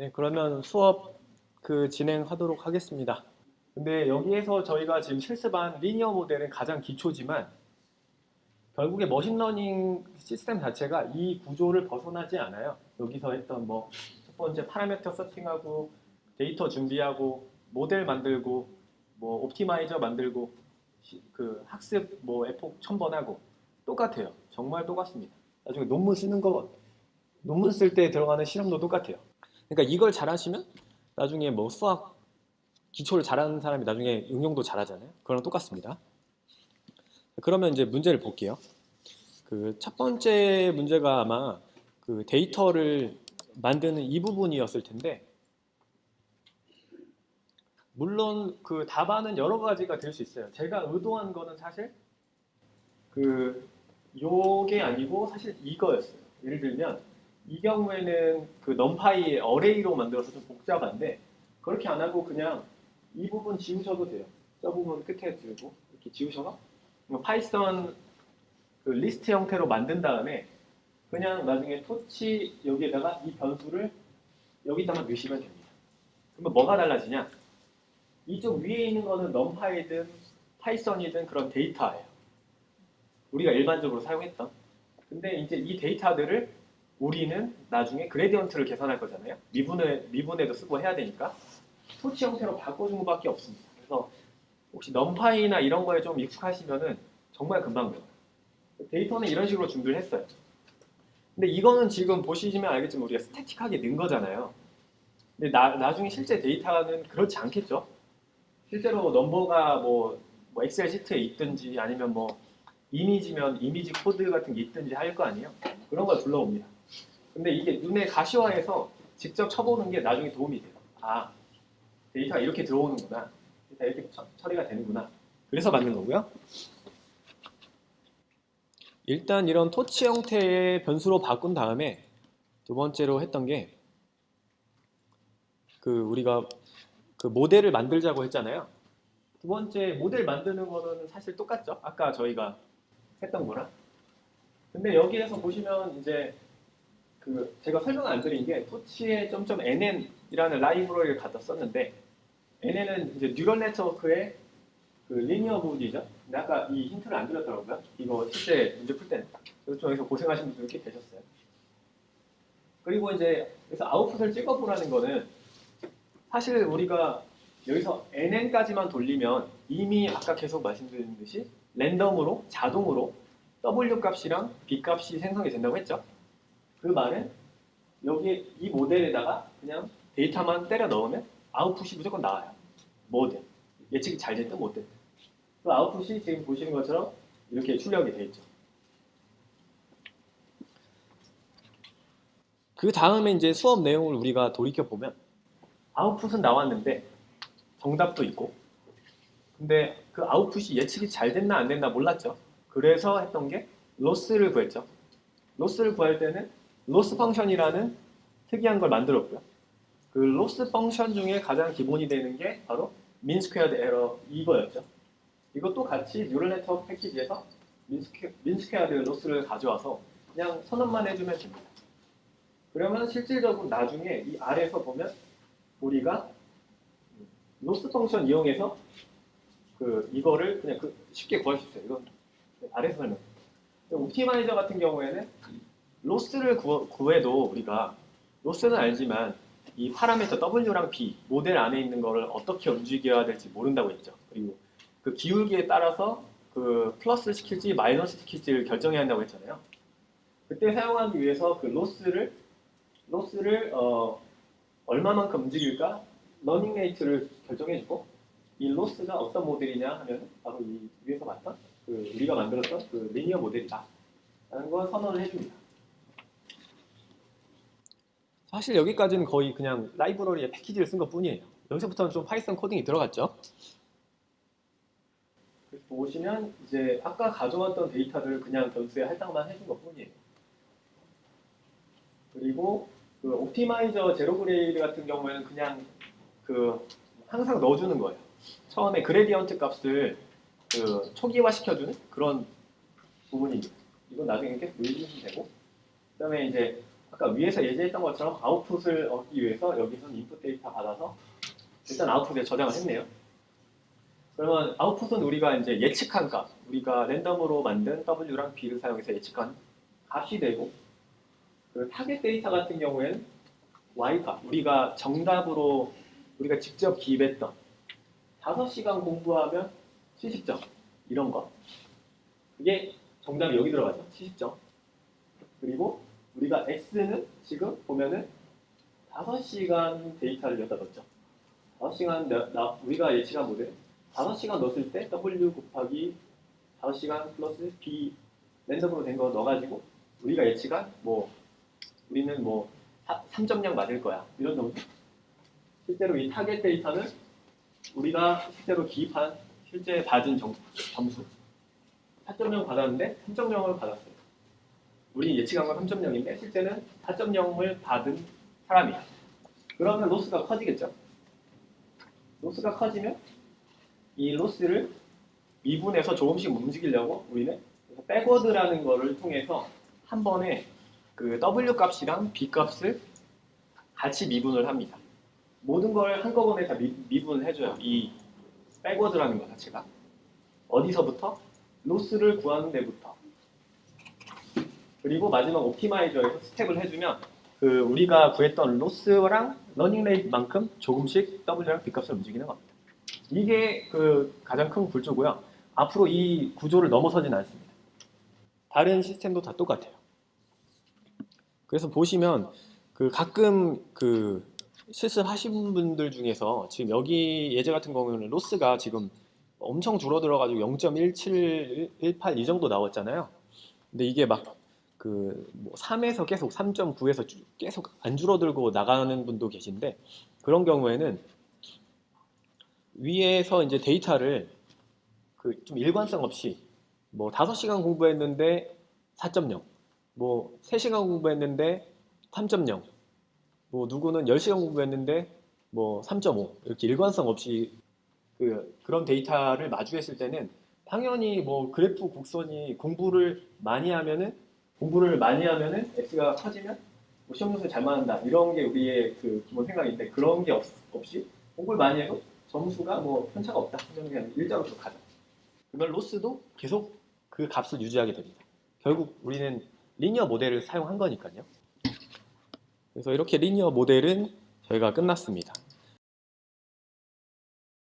네, 그러면 수업 진행하도록 하겠습니다. 근데 여기에서 저희가 지금 실습한 리니어 모델은 가장 기초지만 결국에 머신러닝 시스템 자체가 이 구조를 벗어나지 않아요. 여기서 했던 뭐 첫 번째 파라미터 세팅하고 데이터 준비하고 모델 만들고 뭐 옵티마이저 만들고 학습 뭐 에폭 1000번 하고 똑같아요. 정말 똑같습니다. 나중에 논문 쓰는 거 논문 쓸 때 들어가는 실험도 똑같아요. 그러니까 이걸 잘하시면 나중에 뭐 수학 기초를 잘하는 사람이 나중에 응용도 잘하잖아요. 그거랑 똑같습니다. 그러면 이제 문제를 볼게요. 첫 번째 문제가 아마 데이터를 만드는 이 부분이었을 텐데, 물론 답안은 여러 가지가 될 수 있어요. 제가 의도한 거는 사실 요게 아니고 사실 이거였어요. 예를 들면 이 경우에는 numPy의 어레이로 만들어서 좀 복잡한데, 그렇게 안 하고 그냥 이 부분 지우셔도 돼요. 저 부분 끝에 지우고 이렇게 지우셔서 파이썬 리스트 형태로 만든 다음에 그냥 나중에 토치 여기에다가 이 변수를 여기다가 넣으시면 됩니다. 그러면 뭐가 달라지냐? 이쪽 위에 있는 거는 numPy든 파이썬이든 그런 데이터예요. 우리가 일반적으로 사용했던. 근데 이제 이 데이터들을 우리는 나중에 그레디언트를 계산할 거잖아요. 미분에도 쓰고 해야 되니까 토치 형태로 바꿔준 것밖에 없습니다. 그래서 혹시 numPy나 이런 거에 좀 익숙하시면은 정말 금방 돼요. 데이터는 이런 식으로 준비를 했어요. 근데 이거는 지금 보시면 알겠지만 우리가 스태틱하게 넣은 거잖아요. 근데 나중에 실제 데이터는 그렇지 않겠죠? 실제로 넘버가 뭐 엑셀 시트에 있든지 아니면 뭐 이미지면 이미지 코드 같은 게 있든지 할 거 아니에요? 그런 걸 불러옵니다. 근데 이게 눈에 가시화해서 직접 쳐보는 게 나중에 도움이 돼요. 아, 데이터가 이렇게 들어오는구나. 데이터 이렇게 처리가 되는구나. 그래서 만든 거고요. 일단 이런 토치 형태의 변수로 바꾼 다음에 두 번째로 했던 게 우리가 모델을 만들자고 했잖아요. 두 번째 모델 만드는 거는 사실 똑같죠. 아까 저희가 했던 거랑. 근데 여기에서 보시면 이제 제가 설명을 안 드린 게 토치에 .nn 이라는 라이브러리를 갖다 썼는데, nn은 이제 뉴럴 네트워크의 리니어 부분이죠. 근데 아까 이 힌트를 안 드렸더라고요. 이거 실제 문제 풀 때는. 여기서 고생하신 분들 꽤 계셨어요. 그리고 이제 그래서 아웃풋을 찍어보라는 거는 사실 우리가 여기서 nn까지만 돌리면 이미 아까 계속 말씀드린 듯이 랜덤으로 자동으로 w 값이랑 b 값이 생성이 된다고 했죠. 그 말은 여기에 이 모델에다가 그냥 데이터만 때려 넣으면 아웃풋이 무조건 나와요. 뭐든. 예측이 잘 됐든 못 됐든. 그 아웃풋이 지금 보시는 것처럼 이렇게 출력이 되어 있죠. 그 다음에 이제 수업 내용을 우리가 돌이켜보면 아웃풋은 나왔는데 정답도 있고, 근데 그 아웃풋이 예측이 잘 됐나 안 됐나 몰랐죠. 그래서 했던 게 로스를 구했죠. 로스를 구할 때는 로스 펑션이라는 특이한 걸 만들었고요. 그 로스 펑션 중에 가장 기본이 되는 게 바로 민 스퀘어드 에러 이거였죠. 이것도 같이 뉴럴 네트워크 패키지에서 민 스퀘어드 로스를 가져와서 그냥 선언만 해주면 됩니다. 그러면 실질적으로 나중에 이 아래에서 보면 우리가 로스 펑션 이용해서 이거를 그냥 쉽게 구할 수 있어요. 이건 아래에서 설명. 옵티마이저 같은 경우에는 로스를 구해도 우리가 로스는 알지만 이 파라미터 W랑 B 모델 안에 있는 거를 어떻게 움직여야 될지 모른다고 했죠. 그리고 그 기울기에 따라서 플러스 시킬지 마이너스 시킬지를 결정해야 한다고 했잖아요. 그때 사용하기 위해서 로스를 얼마만큼 움직일까 러닝 레이트를 결정해주고, 이 로스가 어떤 모델이냐 하면 바로 이 위에서 봤던 우리가 만들었던 리니어 모델이다 라는 걸 선언을 해줍니다. 사실 여기까지는 거의 그냥 라이브러리의 패키지를 쓴 것 뿐이에요. 여기서부터는 좀 파이썬 코딩이 들어갔죠. 그래서 보시면 이제 아까 가져왔던 데이터들을 그냥 변수에 할당만 해준 것 뿐이에요. 그리고 옵티마이저 제로 그레이드 같은 경우에는 그냥 항상 넣어주는 거예요. 처음에 그레디언트 값을 초기화 시켜주는 그런 부분입니다. 이건 나중에 계속 넣어주시면 되고, 그 다음에 이제 아까 아까 위에서 예제했던 것처럼 아웃풋을 얻기 위해서 여기서는 인풋 데이터 받아서 일단 아웃풋에 저장을 했네요. 그러면 아웃풋은 우리가 이제 예측한 값, 우리가 랜덤으로 만든 W랑 B를 사용해서 예측한 값이 되고, 그 타겟 데이터 같은 경우에는 Y값, 우리가 정답으로 우리가 직접 기입했던 5시간 공부하면 70점 이런 거, 그게 정답이 여기 들어가죠. 70점. 그리고 우리가 X는 지금 보면은 5시간 데이터를 여기다 넣었죠. 5시간 우리가 예측한 모델 5시간 넣었을 때 W 곱하기 5시간 플러스 B 랜덤으로 된 거 넣어가지고 우리가 예측한 우리는 3.0 맞을 거야 이런 정도. 실제로 이 타겟 데이터는 우리가 실제로 기입한 실제 받은 점수 4.0 받았는데 3.0을 받았어요. 우리 예측한 건 3.0인데 실제는 4.0을 받은 사람이야. 그러면 로스가 커지겠죠. 로스가 커지면 이 로스를 미분해서 조금씩 움직이려고 우리는 백워드라는 거를 통해서 한 번에 그 W 값이랑 B 값을 같이 미분을 합니다. 모든 걸 한꺼번에 다 미분을 해줘요. 이 백워드라는 것 자체가. 어디서부터? 로스를 구하는 데부터. 그리고 마지막 옵티마이저에서 스텝을 해주면 그 우리가 구했던 로스랑 러닝 레이트만큼 조금씩 W랑 B 값을 움직이는 겁니다. 이게 그 가장 큰 구조고요. 앞으로 이 구조를 넘어서진 않습니다. 다른 시스템도 다 똑같아요. 그래서 보시면 그 가끔 그 실습하신 분들 중에서 지금 여기 예제 같은 경우는 로스가 지금 엄청 줄어들어가지고 0.1718 이 정도 나왔잖아요. 근데 이게 막 그 3에서 계속 3.9에서 계속 안 줄어들고 나가는 분도 계신데, 그런 경우에는 위에서 이제 데이터를 그 좀 일관성 없이 5시간 공부했는데 4.0, 3시간 공부했는데 3.0, 누구는 10시간 공부했는데 3.5 이렇게 일관성 없이 그런 데이터를 마주했을 때는 당연히 그래프 곡선이 공부를 많이 하면은 X가 커지면 시험 점수 잘 맞는다 이런 게 우리의 그 기본 생각인데, 그런 게 없이 공부를 많이 해도 점수가 편차가 없다 하면 그냥 일자로 쭉 가자. 그러면 로스도 계속 그 값을 유지하게 됩니다. 결국 우리는 리니어 모델을 사용한 거니까요. 그래서 이렇게 리니어 모델은 저희가 끝났습니다.